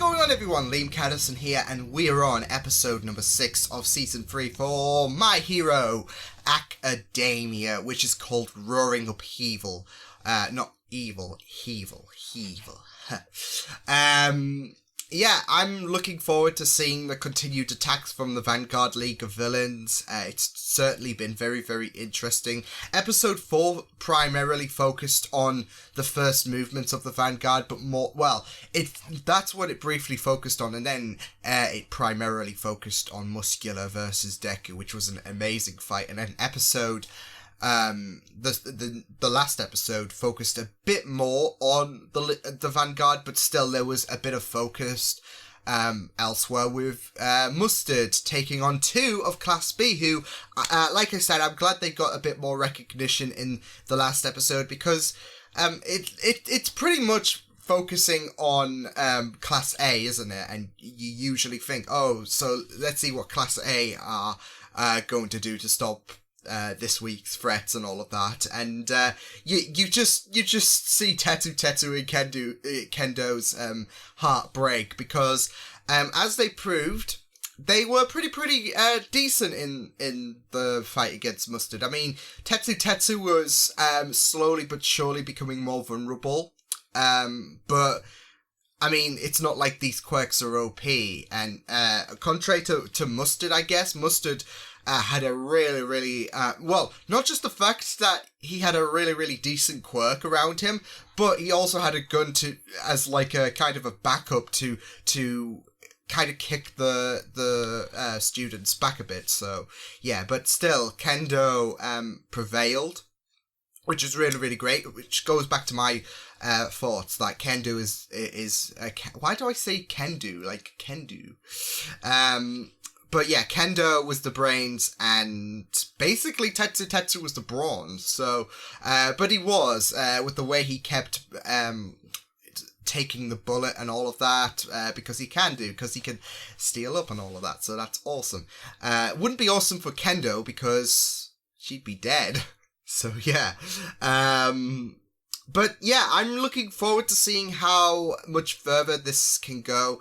going on, everyone? Liam Catterson here, and we are on episode number 6 of season 3 for My Hero Academia, which is called Roaring Upheaval. Not evil, heavel. Yeah, I'm looking forward to seeing the continued attacks from the Vanguard League of Villains. It's certainly been very, very interesting. Episode 4 primarily focused on the first movements of the Vanguard, but that's what it briefly focused on, and then it primarily focused on Muscular versus Deku, which was an amazing fight, and then the last episode focused a bit more on the Vanguard, but still there was a bit of focus elsewhere with Mustard taking on 2 of Class B, who, like I said, I'm glad they got a bit more recognition in the last episode, because it's pretty much focusing on Class A, isn't it? And you usually think, oh, so let's see what Class A are going to do to stop this week's threats and all of that, and you just see Tetsu and Kendo's heart break, because as they proved, they were pretty decent in the fight against Mustard. I mean, Tetsu was slowly but surely becoming more vulnerable, but I mean, it's not like these quirks are OP, and contrary to Mustard, I guess, Mustard had a really, not just the fact that he had a really decent quirk around him, but he also had a gun as like a kind of a backup to kind of kick the students back a bit. So yeah, but still, Kendo prevailed, which is really great, which goes back to my thoughts that Kendo is why do I say Kendo like Kendo? But yeah, Kendo was the brains, and basically Tetsu was the brawn. So, but he was, with the way he kept taking the bullet and all of that, because he can steal up and all of that. So that's awesome. Wouldn't be awesome for Kendo, because she'd be dead. So yeah. But yeah, I'm looking forward to seeing how much further this can go.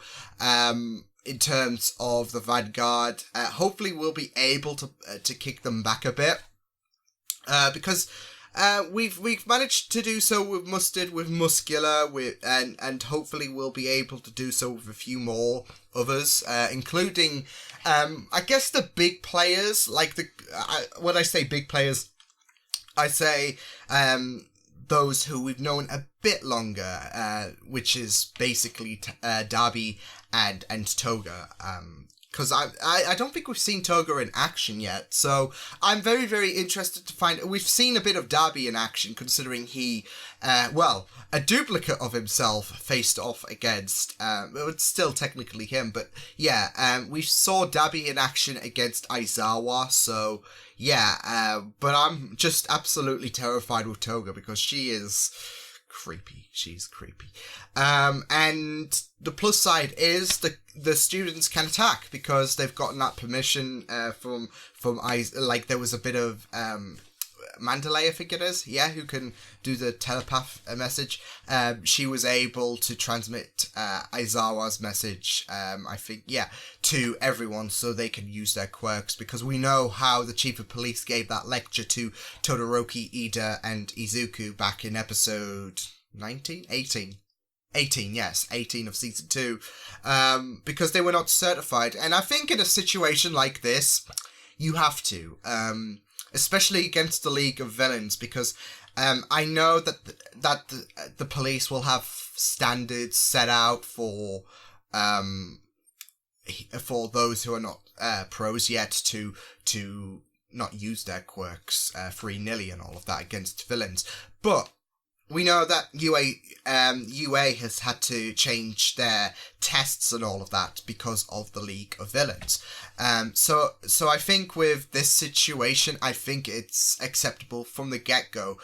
In terms of the Vanguard, hopefully we'll be able to kick them back a bit, because we've managed to do so with Mustard, with Muscular, and hopefully we'll be able to do so with a few more others, including I guess the big players. Like when I say big players, I say those who we've known a bit longer, which is basically Darby and Toga, because I don't think we've seen Toga in action yet, so I'm very interested to find. We've seen a bit of Darby in action, considering he, a duplicate of himself faced off against, it's still technically him, but yeah, we saw Darby in action against Aizawa, so yeah, but I'm just absolutely terrified with Toga, because she is creepy. She's creepy. And the plus side is the students can attack, because they've gotten that permission from like there was a bit of Mandalay, I think it is, who can do the telepath message. She was able to transmit Aizawa's message, I think, to everyone, so they can use their quirks, because we know how the chief of police gave that lecture to Todoroki, Ida, and Izuku back in episode 18 of season 2, because they were not certified. And I think in a situation like this, you have to, especially against the League of Villains, because I know that the police will have standards set out for those who are not pros yet to not use their quirks 3-0 and all of that against villains. But we know that UA has had to change their tests and all of that because of the League of Villains. So I think with this situation, I think it's acceptable from the get-go.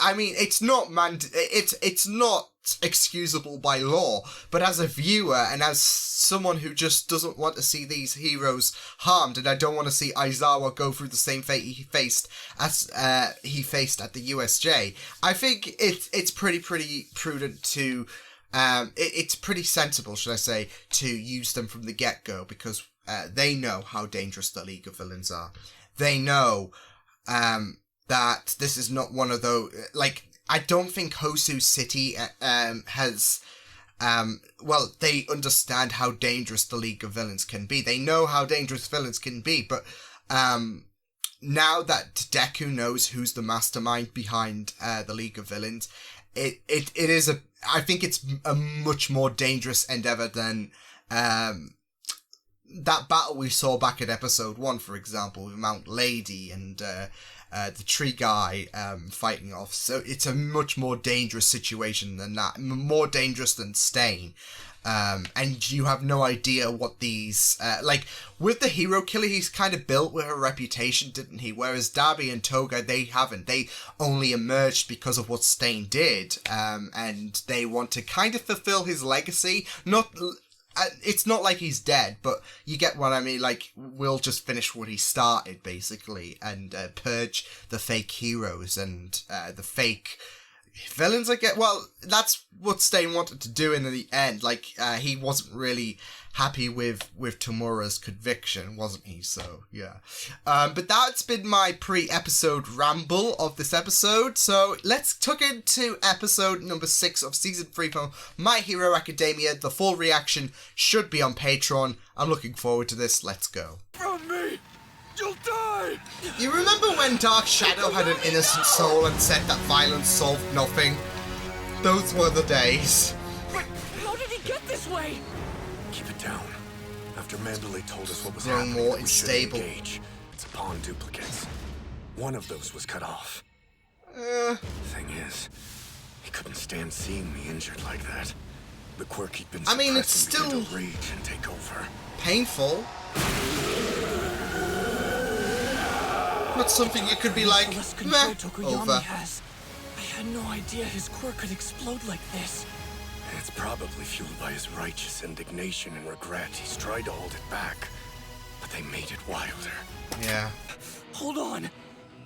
I mean, it's not it's not excusable by law, but as a viewer and as someone who just doesn't want to see these heroes harmed, and I don't want to see Aizawa go through the same fate he faced at the USJ, I think it's pretty prudent to it's pretty sensible, should I say, to use them from the get-go, because they know how dangerous the League of Villains are. They know that this is not one of those... Like, I don't think Hosu City has... well, they understand how dangerous the League of Villains can be. They know how dangerous villains can be, but now that Deku knows who's the mastermind behind the League of Villains, it is I think it's a much more dangerous endeavor than that battle we saw back at episode 1, for example, with Mount Lady and the tree guy fighting off. So it's a much more dangerous situation than that, more dangerous than Stain. And you have no idea what these... like, with the hero killer, he's kind of built with a reputation, didn't he? Whereas Dabi and Toga, they haven't. They only emerged because of what Stain did. And they want to kind of fulfill his legacy. Not... it's not like he's dead, but you get what I mean. Like, we'll just finish what he started, basically, and purge the fake heroes and the fake villains. Well, that's what Stain wanted to do in the end. Like, he wasn't really happy with Tamura's conviction, wasn't he? So, yeah. But that's been my pre-episode ramble of this episode. So, let's tuck into episode number 6 of season 3 from My Hero Academia. The full reaction should be on Patreon. I'm looking forward to this. Let's go. From me! You'll die! You remember when Dark Shadow had an innocent soul and said that violence solved nothing? Those were the days. But how did he get this way? Keep it down. After Mandalay told us what was Growing happening, more we unstable. should engage. It's upon duplicates. One of those was cut off. Thing is, he couldn't stand seeing me injured like that. The quirk he'd been suppressing it's still began to rage and take over. Painful. Not something you could be like, meh, over. I had no idea his quirk could explode like this. It's probably fueled by his righteous indignation and regret. He's tried to hold it back, but they made it wilder. Yeah. Hold on.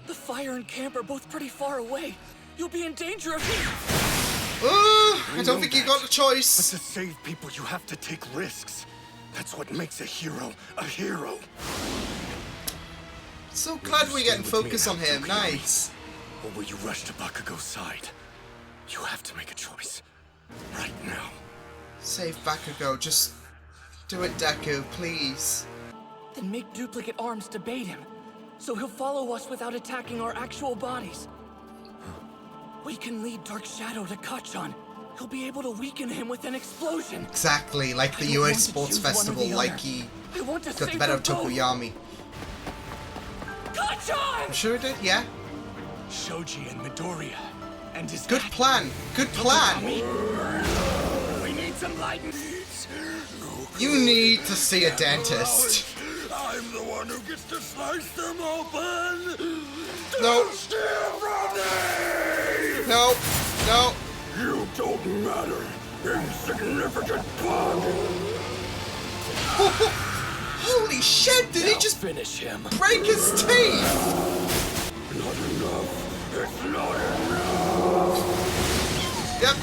The fire and camp are both pretty far away. You'll be in danger of him. I don't think you got a choice. But to save people, you have to take risks. That's what makes a hero a hero. So glad we're getting focus on him. Nice. Or will you rush to Bakugo's side? You have to make a choice. Right now. Save Bakugo. Just do it, Deku, please. Then make duplicate arms to bait him, so he'll follow us without attacking our actual bodies. We can lead Dark Shadow to Kachan. He'll be able to weaken him with an explosion. Exactly, like the US Sports Festival, like he got the better of Tokoyami. Kachan! I'm sure it did, yeah. Shoji and Midoriya. And his Good plan. Good plan. We need some light. You need to see a dentist. I'm the one who gets to slice them open. No. Steal from me! No. No. You don't matter, insignificant bug. Holy shit, did he just Finish him. break his teeth? Not enough. It's not enough. Yep,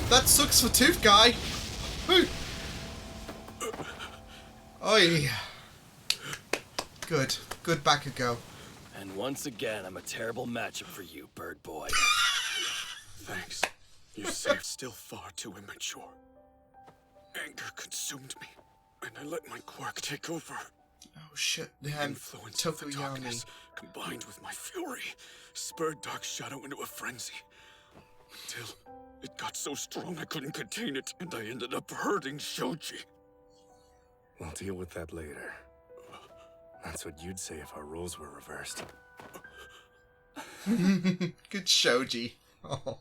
that sucks for Tooth Guy. Woo. Oi. Good Bakugo. And once again, I'm a terrible matchup for you, Bird Boy. Thanks. You saved still far too immature. Anger consumed me, and I let my quirk take over. Oh shit, Influence of the Tokoyami. darkness, combined with my fury, spurred Dark Shadow into a frenzy. Until it got so strong I couldn't contain it, and I ended up hurting Shoji. We'll deal with that later. That's what you'd say if our roles were reversed. Good Shoji. Oh.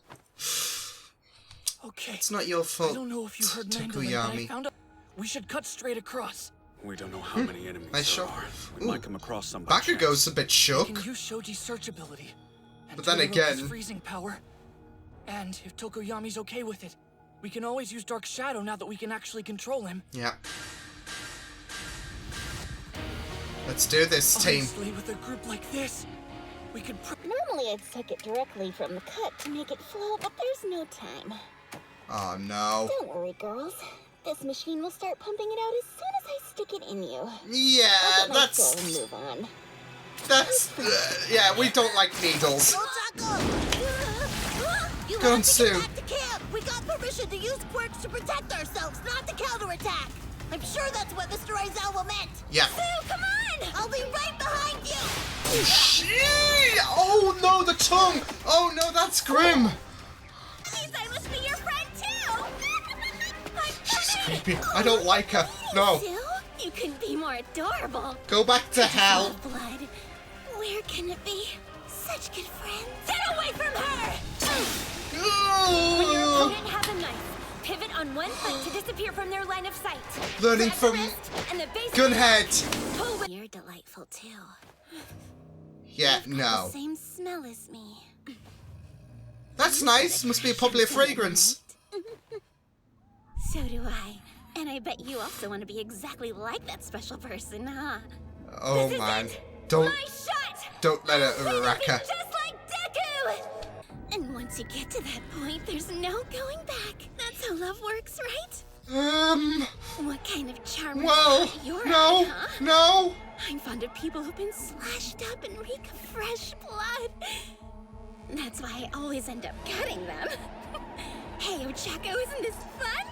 Okay. It's not your fault, I don't know if you heard Mandalay, but I Tokoyami. found out we should cut straight across. We don't know how many enemies Nice there shot. are. We Ooh. might come across some by Bakugo's a bit We shook. can use Shoji's search ability. And But then Todoroki's again- freezing power. And if Tokoyami's okay with it, we can always use Dark Shadow now that we can actually control him. Yeah. Let's do this, team. Honestly, with a group like this, we could Normally I'd suck it directly from the cut to make it flow, but there's no time. Oh no. Don't worry, girls. This machine will start pumping it out as soon as I stick it in you. Yeah, I'll get my that's... fill and move on. That's... yeah, we don't like needles. You Go on, have to Sue. get back to camp. We got permission to use quirks to protect ourselves, not to counterattack. I'm sure that's what Mr. Aizawa meant. Yeah. Sue, come on! I'll be right behind you. Oh, shit! Oh no, the tongue! Oh no, that's grim! Means I must be your friend too. She's creepy. I don't like her. No. Sue, you couldn't be more adorable. Go back to hell. Blood. Where can it be? Such good friends. Get away from her! When your Ooh. opponent has a knife, pivot on one foot to disappear from their line of sight. Learning Grab the from wrist and the base Gunhead. pull with- You're delightful too. Yeah, The no. same smell as me. That's nice. Must be a popular fragrance. So do I. And I bet you also want to be exactly like that special person, huh? Oh This is man. it. Don't My shot! don't let it Be wreck her. just like Deku! And once you get to that point, there's no going back. That's how love works, right? What kind of charm Well, you're no, huh? no. I'm fond of people who've been slashed up and reek of fresh blood. That's why I always end up cutting them. Hey, Ochako, isn't this fun?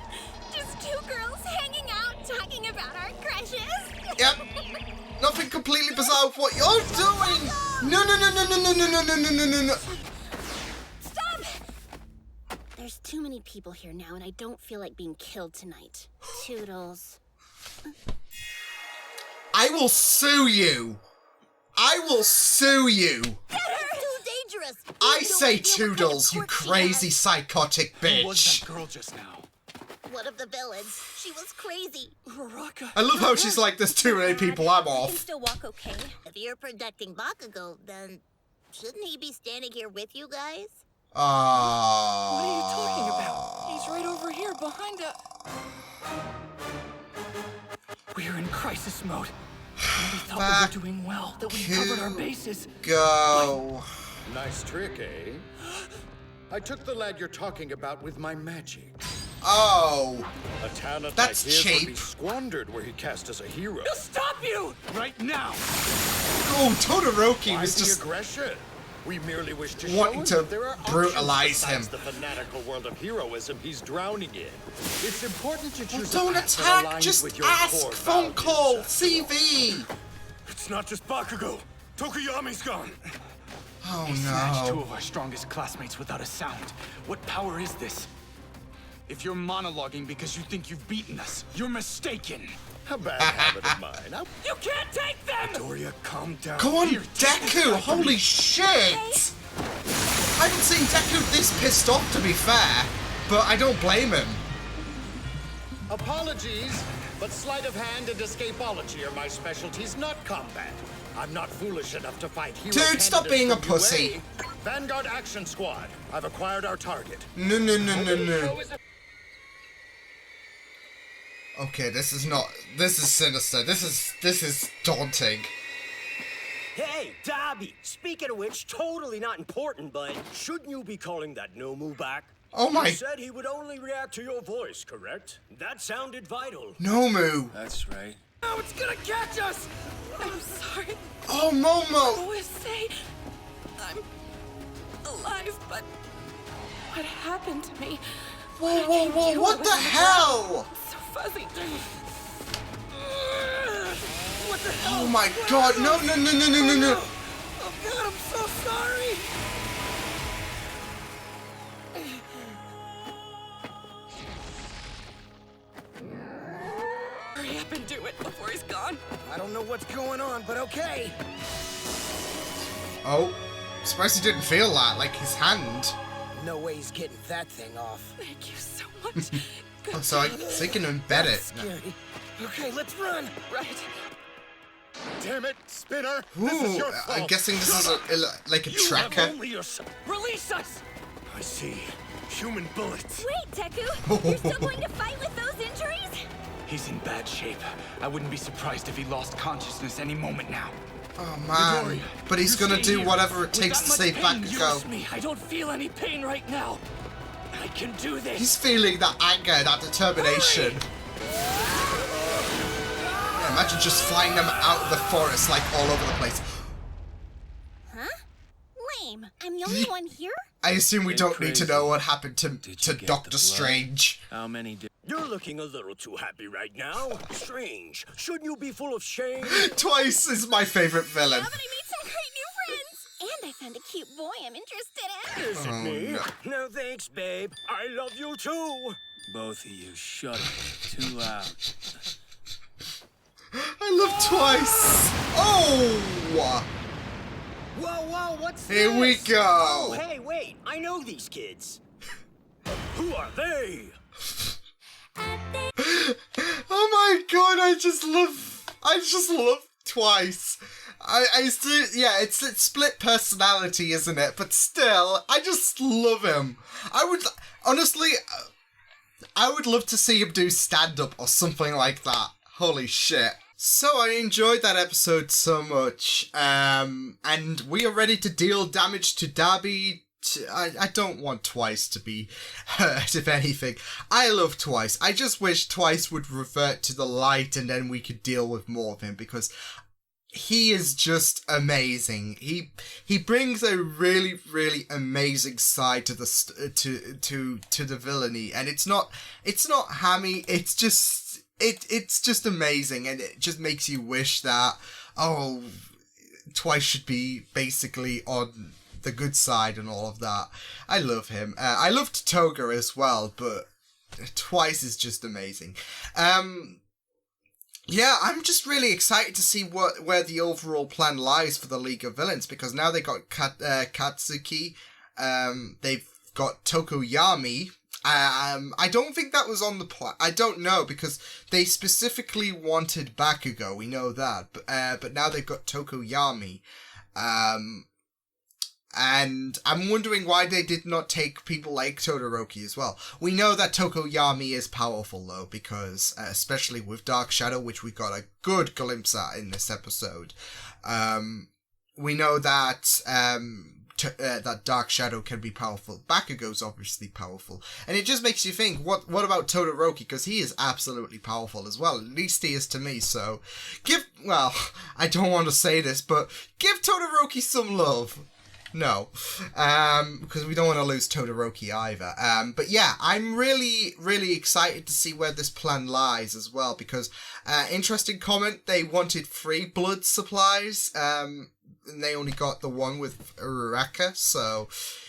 Just two girls hanging out, talking about our crushes. Yep. Nothing completely bizarre with what you're doing. No, no, no, no, no, no, no, no, no, no, no, no. Stop! There's too many people here now, and I don't feel like being killed tonight. Toodles. I will sue you. I will sue you. Too dangerous. I You say don't know what kind of Toodles, you quirk she crazy has. psychotic Who was bitch. that girl just now? One of the villains. She was crazy. Uraraka. I love how she's like, there's too many people, I'm I can off. still walk okay. If you're protecting Bakugo, then shouldn't he be standing here with you guys? What are you talking about? He's right over here behind us. We're in crisis mode. And we thought Back we were doing well, that we to covered our bases. Go. Nice trick, eh? I took the lad you're talking about with my magic. Oh. A talent That's like his would be cheap. squandered were he cast as a hero. He'll stop you! Right now! Oh, Todoroki Why was the just aggression? We merely wish to wanting show him to that there are brutalize options him. besides the fanatical world of heroism he's drowning in. It's important to choose don't a path that attack, aligns just with your ask, core phone values. call, CV. It's not just Bakugo. Tokoyami's gone. Oh Snatched two no. of our strongest classmates without a sound. What power is this? If you're monologuing because you think you've beaten us, you're mistaken. A bad habit of mine. You can't take them! Doria, calm down. Go on, Here, Deku, holy shit. I haven't seen Deku this pissed off, to be fair, but I don't blame him. Apologies, but sleight of hand and escapology are my specialties, not combat. I'm not foolish enough to fight hero Dude, stop candidates being a from pussy. UA. Vanguard Action Squad. I've acquired our target. No, no, no, no, no. Okay, this is sinister. This is daunting. Hey, Dobby! Speaking of which, totally not important, but shouldn't you be calling that Nomu back? Oh my. You said he would only react to your voice, correct? That sounded vital. Nomu. That's right. Oh, it's gonna catch us! I'm sorry. Oh, Momo. Always say I'm alive, but what happened to me? Whoa, whoa, whoa, what the hell? So fuzzy. What the hell? Oh my god, no, no, no, no, no, no, no. Oh God, I'm so sorry. Hurry up and do it before he's gone. I don't know what's going on, but okay. Oh, surprised he didn't feel that, like his hand. No way he's getting that thing off. Thank you so much. Good Oh, so he can embed it. Scary. Okay, let's run. right. Damn it, Spinner! This is Ooh, your fault. I'm guessing this is like a You have tracker. only yourself. Release us! I see. Human bullets. Wait, Deku! You're still going to fight with those injuries? He's in bad shape. I wouldn't be surprised if he lost consciousness any moment now. Oh man, Midoriya, but he's you gonna stay do here. whatever it With takes that to much save pain, you Bakugo. trust me. I don't feel any pain right now. I can do this. He's feeling that anger, that determination. Yeah, imagine just flying them out of the forest, like, all over the place. Huh? Lame. I'm the only one here? I assume we don't need to know what happened to get Doctor the blood? Strange. How many did... You're looking a little too happy right now. Strange. Shouldn't you be full of shame? Twice is my favorite villain. Now that I made some great new friends! And I found a cute boy I'm interested in. Is it me? No thanks, babe. I love you too. Both of you, shut up. Too loud. I love Twice. Oh! Whoa, what's this? Here we go. Oh, hey, wait. I know these kids. Who are they? Oh my god, I just love Twice. I still, yeah, it's split personality, isn't it? But still, I just love him. Honestly, I would love to see him do stand-up or something like that. Holy shit. So I enjoyed that episode so much, and we are ready to deal damage to Darby. I don't want Twice to be hurt, if anything. I love Twice. I just wish Twice would revert to the light and then we could deal with more of him, because he is just amazing. He brings a really, really amazing side to the to the villainy, and it's not hammy. It's just amazing, and it just makes you wish that Twice should be basically on the good side and all of that. I love him. I loved Toga as well, but Twice is just amazing. Yeah, I'm just really excited to see where the overall plan lies for the League of Villains, because now they got Katsuki, they've got Tokoyami. I don't think that was on the plan. I don't know, because they specifically wanted Bakugo, we know that, but now they've got Tokoyami. And I'm wondering why they did not take people like Todoroki as well. We know that Tokoyami is powerful, though, because, especially with Dark Shadow, which we got a good glimpse at in this episode, we know that that Dark Shadow can be powerful. Bakugo's obviously powerful. And it just makes you think, what about Todoroki? Because he is absolutely powerful as well. At least he is to me, so I don't want to say this, but give Todoroki some love. No, because we don't want to lose Todoroki either. But yeah, I'm really, really excited to see where this plan lies as well, because, interesting comment, they wanted 3 blood supplies, and they only got the one with Uraraka, so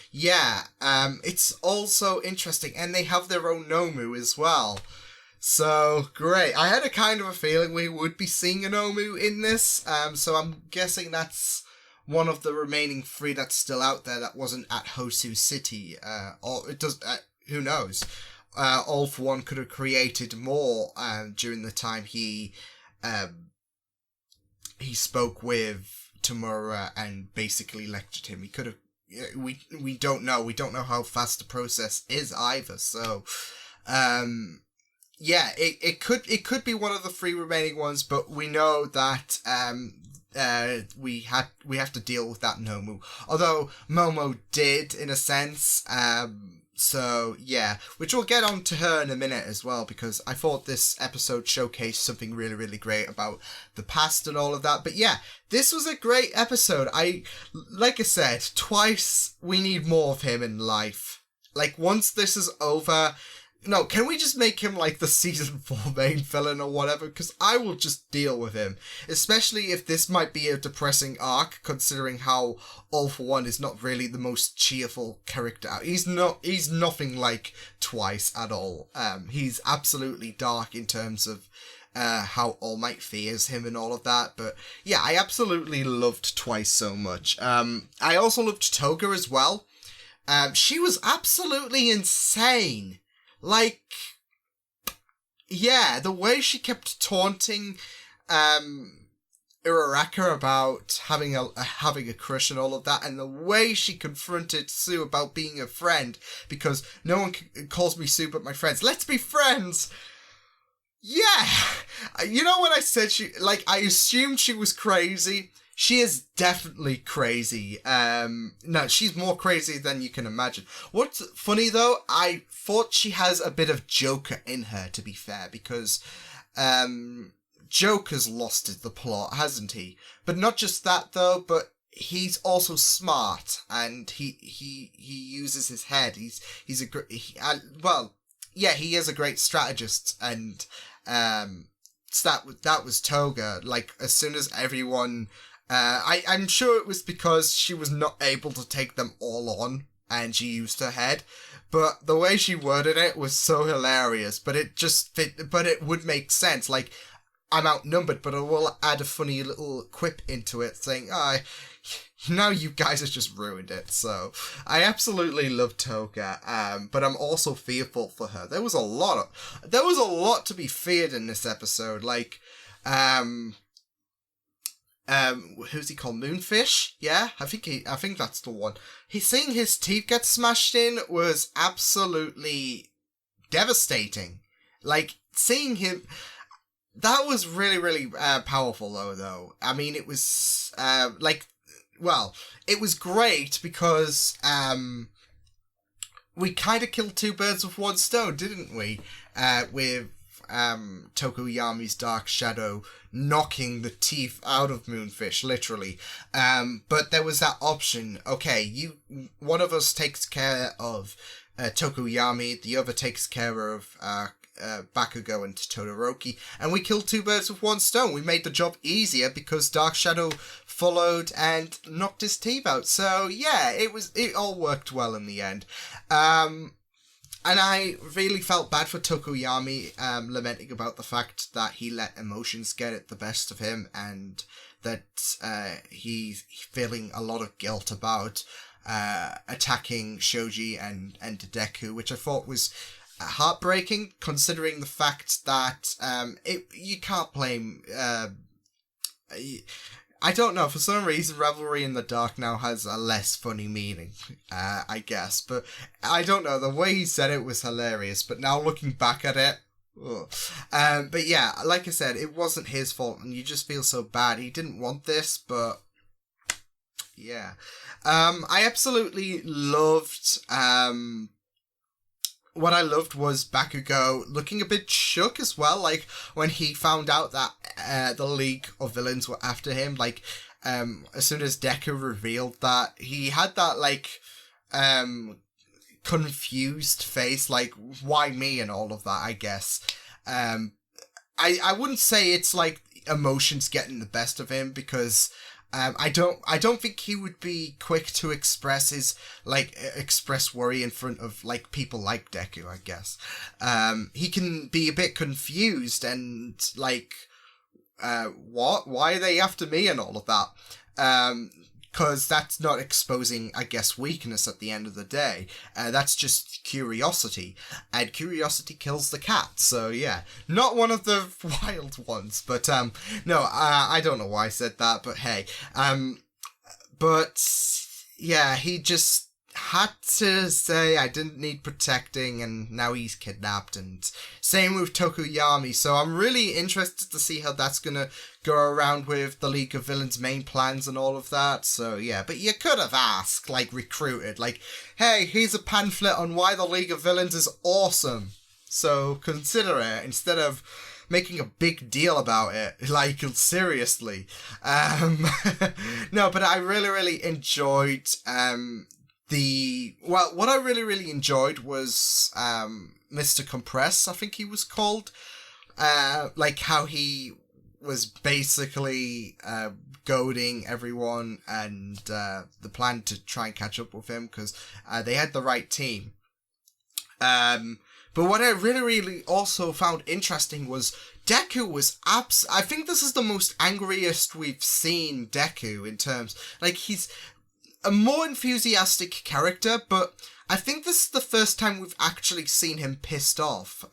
yeah, it's also interesting, and they have their own Nomu as well. So, great. I had a kind of a feeling we would be seeing a Nomu in this, so I'm guessing that's one of the remaining 3 that's still out there that wasn't at Hosu City, or it does, who knows. All for One could have created more during the time he spoke with Tamura and basically lectured him. He could have. We don't know. We don't know how fast the process is either. So, yeah, it could be one of the 3 remaining ones, but we know that we have to deal with that Nomu. Although Momo did, in a sense. So yeah, which we'll get on to her in a minute as well, because I thought this episode showcased something really, really great about the past and all of that. But yeah, this was a great episode. Like I said, Twice, we need more of him in life. Like, once this is over, no, can we just make him like the season 4 main villain or whatever? Because I will just deal with him. Especially if this might be a depressing arc, considering how All for One is not really the most cheerful character. He's nothing like Twice at all. He's absolutely dark in terms of how All Might fears him and all of that. But yeah, I absolutely loved Twice so much. I also loved Toga as well. She was absolutely insane. Like, yeah, the way she kept taunting Uraraka about having a crush and all of that, and the way she confronted Sue about being a friend, because no one calls me Sue but my friends. Let's be friends! Yeah! You know when I said I assumed she was crazy? she is definitely crazy. No, she's more crazy than you can imagine. What's funny though, I thought she has a bit of Joker in her, to be fair, because Joker's lost the plot, hasn't he? But not just that though, but he's also smart, and he uses his head. He is a great strategist, and that was Toga. Like, as soon as everyone, I'm sure it was because she was not able to take them all on, and she used her head. But the way she worded it was so hilarious. But it just fit. But it would make sense. Like, I'm outnumbered, but I will add a funny little quip into it, saying, now you guys have just ruined it. So I absolutely love Toga, but I'm also fearful for her. There was a lot to be feared in this episode. Like, who's he called? Moonfish? Yeah, I think that's the one. Seeing his teeth get smashed in was absolutely devastating. Like, seeing him. That was really, really powerful, though. I mean, it was, it was great because we kind of killed two birds with one stone, didn't we? With Tokoyami's Dark Shadow knocking the teeth out of Moonfish, literally. But there was that option. Okay, one of us takes care of Tokoyami, the other takes care of Bakugo and Todoroki, and we killed two birds with one stone. We made the job easier because Dark Shadow followed and knocked his teeth out. So yeah, it all worked well in the end. And I really felt bad for Tokoyami, lamenting about the fact that he let emotions get the best of him, and that he's feeling a lot of guilt about attacking Shoji and Deku, which I thought was heartbreaking, considering the fact that you can't blame. I don't know, for some reason Revelry in the Dark now has a less funny meaning, I guess, but I don't know, the way he said it was hilarious, but now looking back at it, but yeah, like I said, it wasn't his fault, and you just feel so bad. He didn't want this, but yeah. I absolutely loved, what I loved was Bakugo looking a bit shook as well, like when he found out that the League of Villains were after him. Like, as soon as Deku revealed that, he had that like confused face, like, why me and all of that, I guess. I wouldn't say it's like emotions getting the best of him, because I don't think he would be quick to express worry in front of like people like Deku, I guess. He can be a bit confused and like, what? Why are they after me and all of that? Because that's not exposing, I guess, weakness at the end of the day. That's just curiosity. And curiosity kills the cat. So, yeah. Not one of the wild ones. But, no, I don't know why I said that, but hey. But, yeah, he just had to say I didn't need protecting, and now he's kidnapped, and same with Tokoyami. So I'm really interested to see how that's gonna go around with the League of Villains main plans and all of that. So yeah, but you could have asked, like, recruited, like, hey, here's a pamphlet on why the League of Villains is awesome, so consider it, instead of making a big deal about it, like, seriously. No, but I really enjoyed what I really enjoyed was Mr. Compress, I think he was called. Like how he was basically goading everyone, and the plan to try and catch up with him, because they had the right team. But what I really also found interesting was Deku was I think this is the most angriest we've seen Deku in terms, like, he's a more enthusiastic character, but I think this is the first time we've actually seen him pissed off,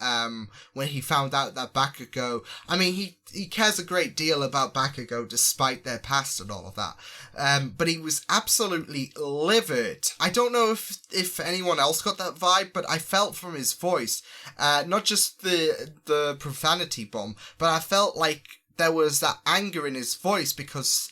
when he found out that Bakugo, I mean, he cares a great deal about Bakugo despite their past and all of that, but he was absolutely livid. I don't know if anyone else got that vibe, but I felt from his voice, not just the profanity bomb, but I felt like there was that anger in his voice because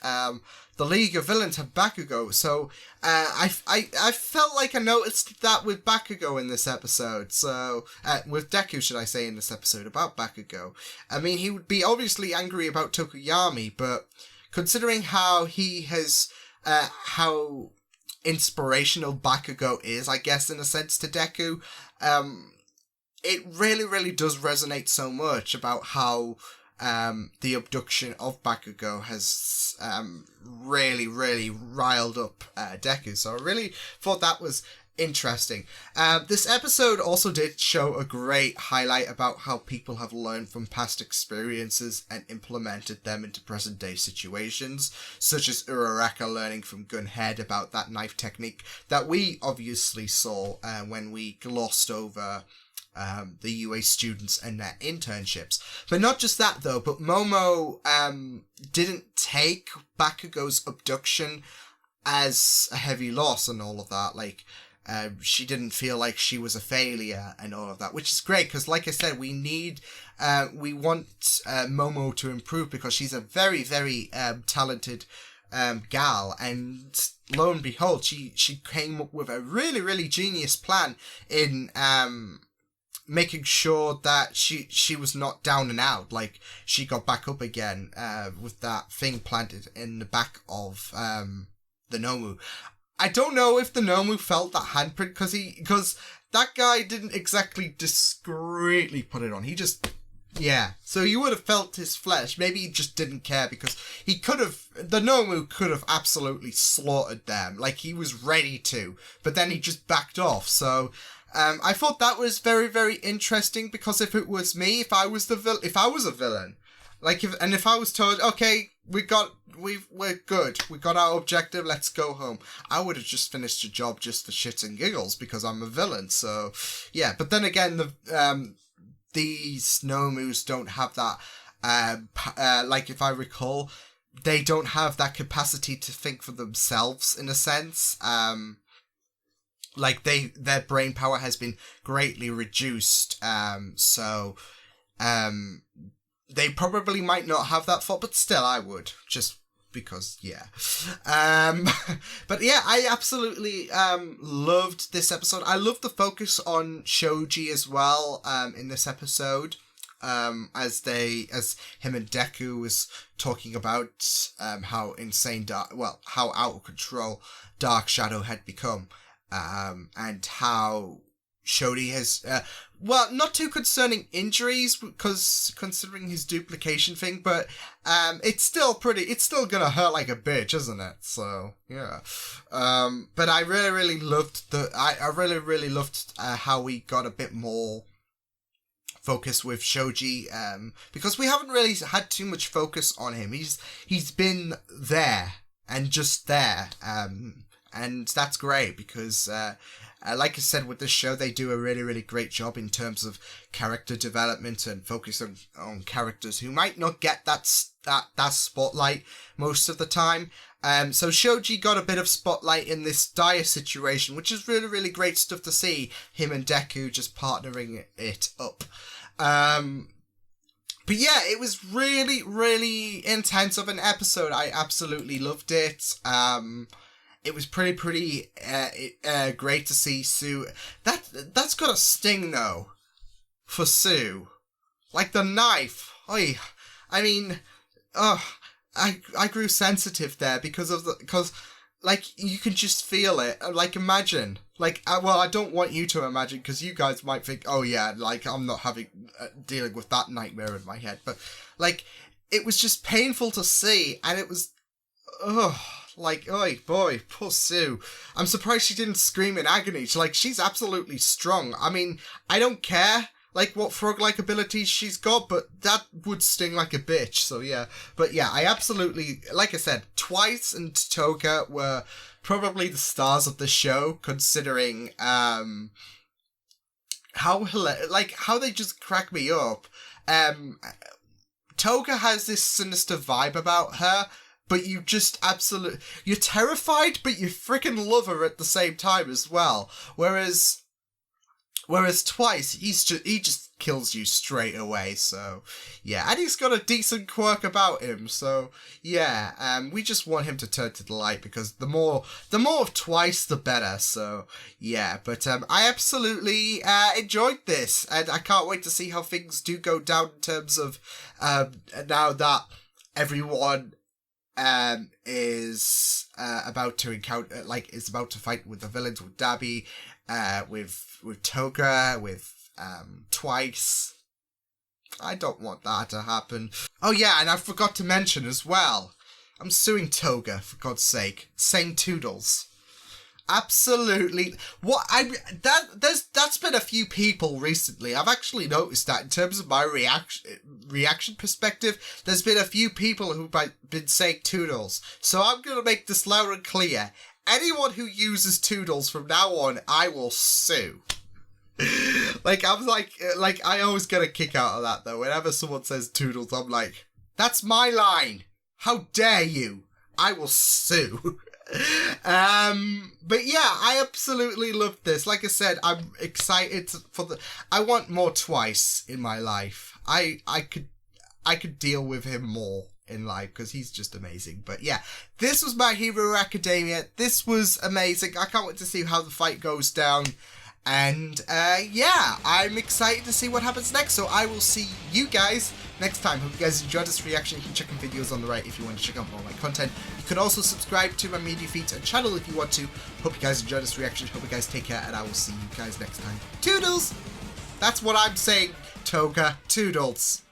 the League of Villains have Bakugo. So I felt like I noticed that with Bakugo in this episode. So with Deku, should I say, in this episode about Bakugo. I mean, he would be obviously angry about Tokoyami, but considering how he has how inspirational Bakugo is, I guess, in a sense, to Deku, it really, really does resonate so much about how the abduction of Bakugo has really, really riled up Deku. So I really thought that was interesting. This episode also did show a great highlight about how people have learned from past experiences and implemented them into present day situations, such as Uraraka learning from Gunhead about that knife technique that we obviously saw when we glossed over the UA students and their internships. But not just that though, but Momo didn't take Bakugo's abduction as a heavy loss and all of that. Like, she didn't feel like she was a failure and all of that, which is great because, like I said, we want Momo to improve because she's a very, very talented gal, and lo and behold, she came up with a really, really genius plan in making sure that she was not down and out. Like, she got back up again with that thing planted in the back of the Nomu. I don't know if the Nomu felt that handprint because that guy didn't exactly discreetly put it on. He just, yeah. So you would have felt his flesh. Maybe he just didn't care because the Nomu could have absolutely slaughtered them. Like, he was ready to, but then he just backed off. So I thought that was very, very interesting because if it was me, if I was a villain, like, if I was told, okay, we're good, we got our objective, let's go home, I would have just finished the job just for shits and giggles because I'm a villain. So yeah, but then again, these Nomus don't have that. Like, if I recall, they don't have that capacity to think for themselves in a sense. Like, their brain power has been greatly reduced. So they probably might not have that thought, but still I would, just because, yeah. But yeah, I absolutely loved this episode. I loved the focus on Shoji as well in this episode. As him and Deku was talking about how how out of control Dark Shadow had become. And how Shodi has, not too concerning injuries, because considering his duplication thing, but it's still gonna hurt like a bitch, isn't it? So yeah. But I really, really loved I really, really loved how we got a bit more focus with Shoji, because we haven't really had too much focus on him. He's been there and just there, and that's great because, like I said, with this show, they do a really, really great job in terms of character development and focus on characters who might not get that spotlight most of the time. So Shoji got a bit of spotlight in this dire situation, which is really, really great stuff to see him and Deku just partnering it up. But yeah, it was really, really intense of an episode. I absolutely loved it. It was pretty great to see Sue. That's got a sting though, for Sue. Like the knife. I mean, I grew sensitive there because like you can just feel it. Like imagine, like I don't want you to imagine because you guys might think, oh yeah, like I'm not dealing with that nightmare in my head, but like it was just painful to see, and it was, like, oh boy, poor Sue. I'm surprised she didn't scream in agony. She's absolutely strong. I mean, I don't care, like, what frog-like abilities she's got, but that would sting like a bitch, so yeah. But yeah, I absolutely, like I said, Twice and Toga were probably the stars of the show, considering, how they just crack me up. Toga has this sinister vibe about her, but you just you're terrified, but you freaking love her at the same time as well. Whereas Twice, he just kills you straight away. So yeah, and he's got a decent quirk about him. So yeah, we just want him to turn to the light, because the more of Twice, the better. So yeah, but I absolutely enjoyed this, and I can't wait to see how things do go down in terms of now that everyone is about to encounter, is about to fight with the villains, with Dabi, with Toga, with Twice. I don't want that to happen. Oh yeah, and I forgot to mention as well, I'm suing Toga, for God's sake. Saying Toodles. Absolutely. That's been a few people recently. I've actually noticed that in terms of my reaction perspective, there's been a few people who've been saying Toodles. So I'm going to make this loud and clear. Anyone who uses Toodles from now on, I will sue. I always get a kick out of that, though. Whenever someone says Toodles, I'm like, that's my line. How dare you? I will sue. But yeah, I absolutely love this. Like I said, I'm excited I want more Twice in my life. I could deal with him more in life, because he's just amazing. But yeah, this was My Hero Academia. This was amazing. I can't wait to see how the fight goes down. And yeah, I'm excited to see what happens next. So I will see you guys next time. Hope you guys enjoyed this reaction. You can check out videos on the right if you want to check out more of my content. You can also subscribe to my media feeds and channel if you want to. Hope you guys enjoyed this reaction. Hope you guys take care, and I will see you guys next time. Toodles! That's what I'm saying, Toga. Toodles.